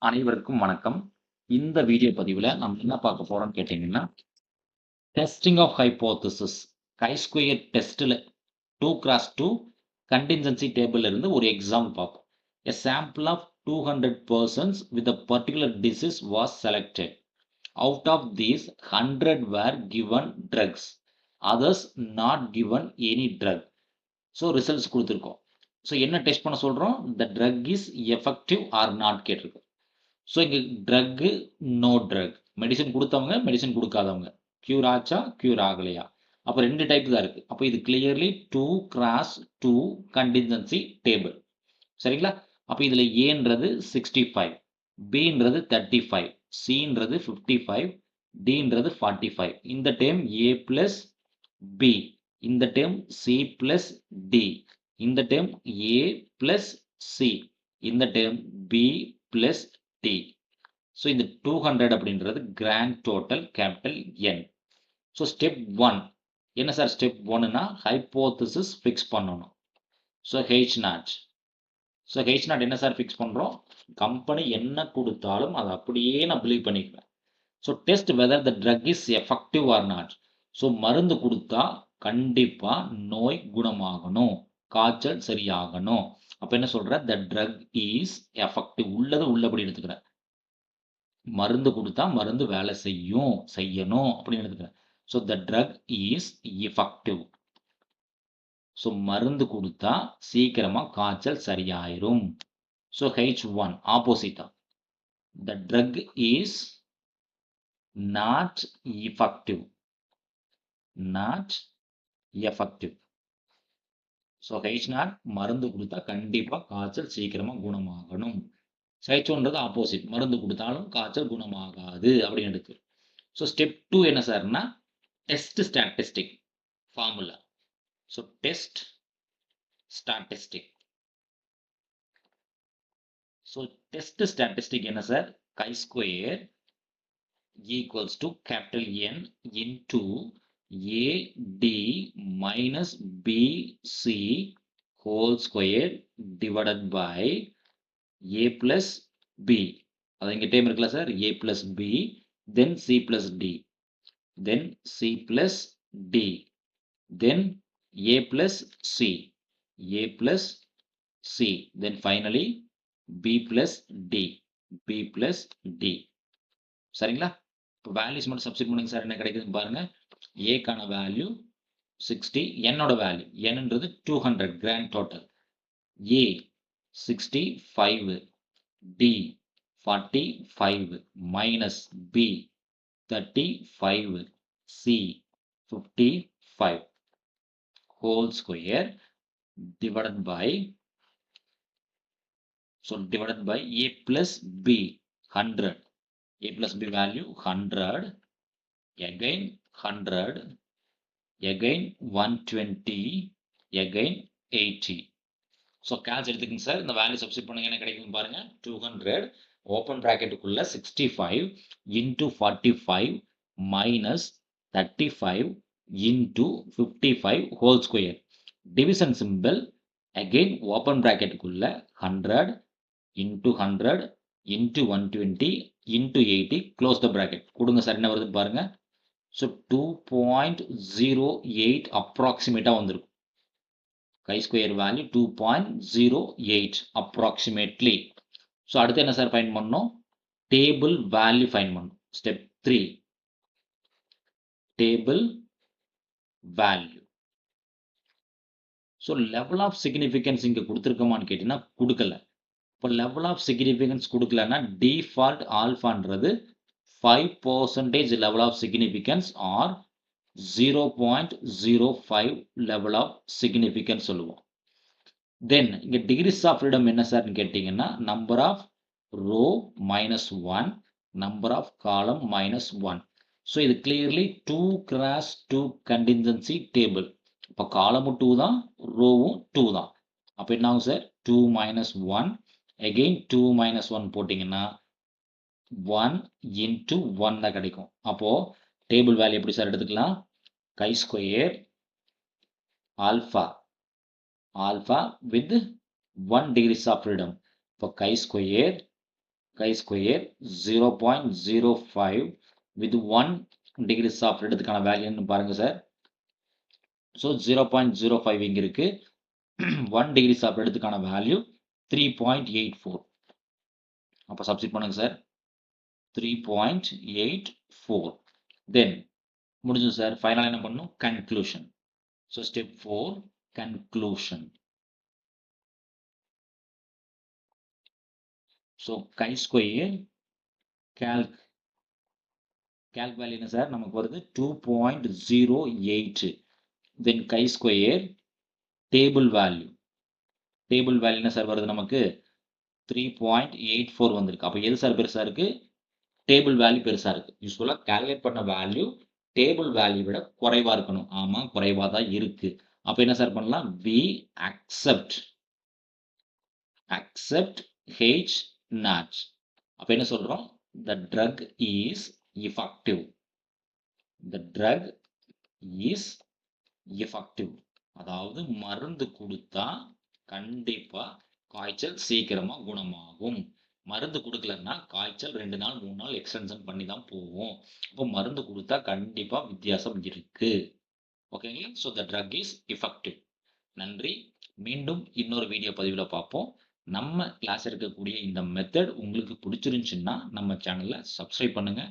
அனைவருக்கும் வணக்கம். இந்த வீடியோ பதிவுல நம்ம என்ன பார்க்க போறோம்னு கேட்டீங்கன்னா, டெஸ்டிங் ஆஃப் ஹைப்போதசிஸ் chi-square டெஸ்ட்ல 2x2 கன்டின்ஜென்சி டேபிள்ல இருந்து ஒரு எக்ஸாம்பிள் பார்ப்போம். A sample of 200 persons with a particular disease was selected. Out of these, 100 were given drugs. Others not given any drug. So results கொடுத்துருக்கோம். ஸோ என்ன டெஸ்ட் பண்ண சொல்றோம்? The drug is effective or not கேட்டிருக்கோம். So இங்கே truck no drug, medicine கொடுத்தவங்க medicine கொடுக்காதவங்க, cure ஆச்சா cure ஆகலையா, அப்போ ரெண்டு டைப் தான் இருக்குது. அப்போ இது கிளியர்லி 2x2 கண்டின்ஜென்சி டேபிள். சரிங்களா? அப்போ இதில் ஏன்றது 65, பின்றது 35, சின்றது 55, டின்றது 45. இந்த டேம் ஏ பிளஸ் பி, இந்த டேம் சி பிளஸ் டி, இந்த டேம் ஏ பிளஸ் சி, இந்த term B plus D. So இந்த 200 அப்படின்றது grand total capital N. So step 1 என்ன சார்? ஸ்டெப் 1னா ஹைப்போதசிஸ் ஃபிக்ஸ் பண்ணணும். So H naught. So H naught என்ன சார் ஃபிக்ஸ் பண்ணுறோம்? கம்பெனி என்ன கொடுத்தாலும் அதை அப்படியே நான் பிலீவ் பண்ணிக்குவேன். So test whether the drug is effective or not. So மருந்து கொடுத்தா கண்டிப்பாக நோய் குணமாகணும், காய்ச்சல் சரியாகணும். அப்போ என்ன சொல்கிறேன்? த ட்ரக் இஸ் எஃபெக்டிவ். உள்ளதை உள்ளபடி எடுத்துக்கிறேன். மருந்து கொடுத்தா மருந்து வேலை செய்யணும் அப்படின்னு எடுத்துக்கிறேன். So the drug is effective. So மருந்து கொடுத்தா சீக்கிரமா காய்ச்சல் சரியாயிரும். ஸோ H1 ஆப்போசிட்டா, the drug is not effective. Not effective. So H0 மருந்து கொடுத்தா கண்டிப்பா காய்ச்சல் சீக்கிரமா குணமாகணும். H1ன்றது ஆப்போசிட், மருந்து கொடுத்தாலும் காய்ச்சல் குணமாகாது அப்படின்னு எடுக்கு. ஸோ ஸ்டெப் 2 என்ன சார்னா test statistic formula. So test statistic. So test statistic என்ன சார்? chi-square equals to capital N into AD minus BC whole square divided by A plus B. அது இங்க டேம் இருக்குல்ல sir? A plus B, then C plus D, then C plus D, then A plus C, A plus C, then finally B plus D, B plus D. சரிங்களா? இப்போ values மட்டும் substitute பண்ணுங்க sir. என்ன கிடைக்குதுன்னு பாருங்க. ஏக்கான value 60, என்னோட value என்னன்றது 200 grand total. A 65, D 45, minus B 35, C 55 whole square divided by, so divided by A plus B 100. A plus B value 100, again 100, again 120, again 80. So கேல்ஸ் எடுத்துக்கங்க சார். இந்த வேல்யூ சப்ஸ்டிட் பண்ணுங்க. என்ன கிடைக்கும் பாருங்க. 200 ஓப்பன் ப்ராக்கெட்டுக்குள்ள 65 into 45 minus 35 into 55 whole square. Division simple again open ப்ராக்கெட்டுக்குள்ள 100 into 100 into 120 into 80 close the bracket. கொடுங்க சார். என்ன வருது பாருங்க. ஸோ 2.08 அப்ராக்சிமேட்டாக வந்திருக்கும். chi-square value 2.08 approximately. ஸோ அடுத்து என்ன சார் ஃபைண்ட் பண்ணணும்? டேபிள் வேல்யூ ஃபைண்ட் பண்ணணும். Step 3 table value. So level of significance இங்கே கொடுத்துருக்கோமான்னு கேட்டீங்கன்னா கொடுக்கல. இப்போ லெவல் ஆஃப் சிக்னிஃபிகன்ஸ் கொடுக்கலன்னா டிஃபால்ட் ஆல்ஃபான்றது 5% level of significance or 0.05 level of significance சொல்லுவோம். Then இங்க degrees of freedom என்ன சார்னு கேட்டீங்கன்னா number of row minus 1, number of column minus 1. So இது clearly 2x2 contingency table. இப்போ காலமும் 2 தான், ரோவும் 2 தான். அப்போ என்ன ஆகும் சார்? 2 minus 1, again 2 minus 1 போட்டிங்கன்னா 1 into 1 தான் கிடைக்கும். அப்போ டேபிள் வேல்யூ எப்படி சார் எடுத்துக்கலாம்? chi-square alpha with 1 degrees of freedom. இப்போ chi-square chi-square 0.05 with 1 degrees of எடுத்துக்கான வேல்யூன்னு பாருங்க சார். ஸோ 0.05 இங்க இருக்கு. 1 degrees of எடுத்துக்கான வேல்யூ 3.84. அப்போ சப்ஸ்டிட் பண்ணுங்க சார். 3.84. தென் முடிஞ்சது சார். ஃபைனல் என்ன பண்ணணும்? Conclusion. So step 4 conclusion. So chi-square calc value என்ன சார்? நமக்கு வருது 2.08. தென் chi-square டேபிள் வேல்யூ என்ன சார் வருது நமக்கு? 3.84 வந்திருக்கு. அப்போ எது சார் பெருசா இருக்கு? டேபிள் வேல்யூ பெருசா இருக்கு. யூஸ்வலா கால்குலேட் பண்ண வேல்யூ டேபிள் வேல்யூ விட குறைவா இருக்கணும். ஆமா, குறைவா தான் இருக்கு. அப்ப என்ன சார் பண்ணலாம்? we accept H not. அப்ப என்ன சொல்றோம்? the drug is effective. அதாவது மருந்து கொடுத்தா கண்டிப்பா காய்ச்சல் சீக்கிரமா குணமாகும். மருந்து கொடுக்கலன்னா காய்ச்சல் 2 நாள் 3 நாள் எக்ஸ்டென்ஷன் பண்ணி தான் போகும். அப்போ மருந்து கொடுத்தா கண்டிப்பா வித்தியாசம் இருக்கு. ஓகேங்களா? So the drug is effective. நன்றி. மீண்டும் இன்னொரு வீடியோ பதிவில் பார்ப்போம். நம்ம கிளாஸ் இருக்கக்கூடிய இந்த மெத்தட் உங்களுக்கு பிடிச்சிருந்துச்சுன்னா நம்ம சேனலை சப்ஸ்கிரைப் பண்ணுங்க,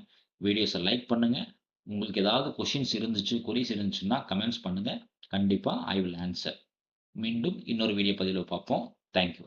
வீடியோஸை லைக் பண்ணுங்க. உங்களுக்கு ஏதாவது கொஷின்ஸ் இருந்துச்சு, கொரிஸ் இருந்துச்சுன்னா கமெண்ட்ஸ் பண்ணுங்க. கண்டிப்பா ஐ வில் ஆன்சர். மீண்டும் இன்னொரு வீடியோ பதிவில் பார்ப்போம். தேங்க்யூ.